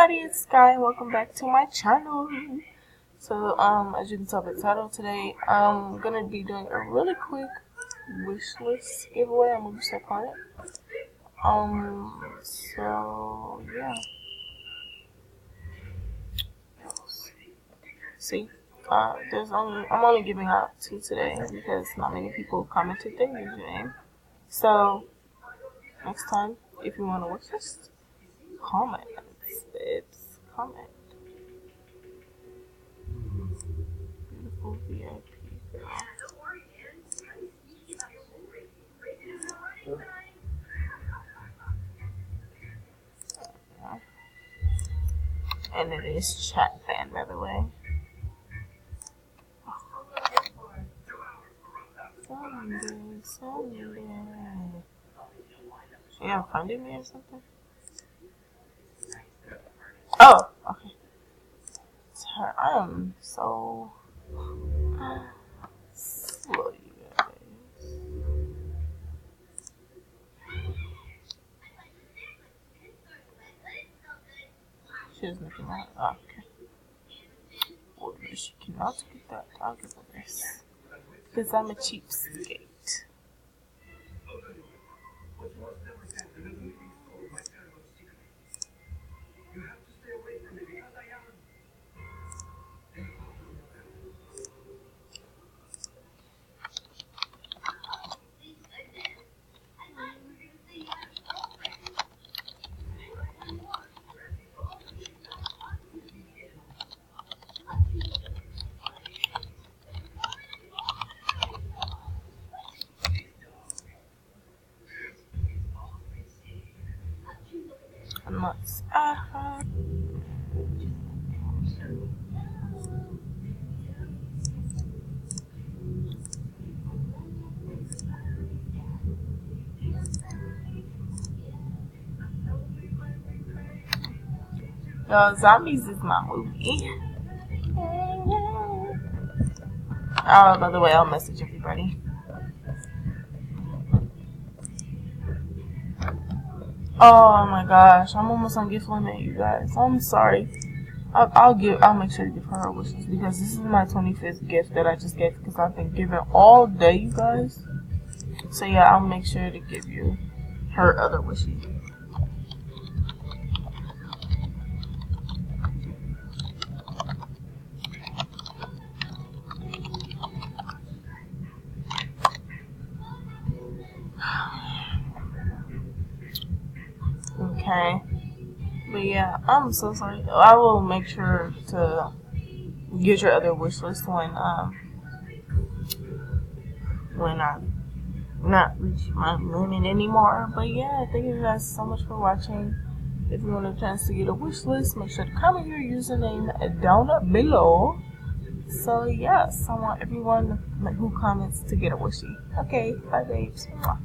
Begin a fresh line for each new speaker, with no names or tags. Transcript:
everybody, it's Sky and welcome back to my channel. So as you can tell by the title, today I'm gonna be doing a really quick wish list giveaway. I'm gonna start on it. So yeah. See, I'm only giving out 2 today because not many people commented their username. So next time, if you want to wish list, comment. It's comment. Beautiful VIP girl. And it is chat fan, by the way. Sunday. You have funded me or something? Oh, okay. I am so slow, you guys. She's looking at. Oh, okay. Well, she cannot get that. I'll give her this. Because I'm a cheapskate. Nuts. Yo, Zombies is my movie. Oh, by the way, I'll message everybody. Oh my gosh, I'm almost on gift limit, you guys. I'm sorry. I'll make sure to give her wishes because this is my 25th gift that I just get because I've been giving all day, you guys. So yeah, I'll make sure to give you her other wishes. Okay. But yeah, I'm so sorry. I will make sure to get your other wish list when I'm not reach my limit anymore. But yeah, thank you guys so much for watching. If you want a chance to get a wish list, make sure to comment your username down below. So yes, I want everyone who comments to get a wishy. Okay, bye babes. Mwah.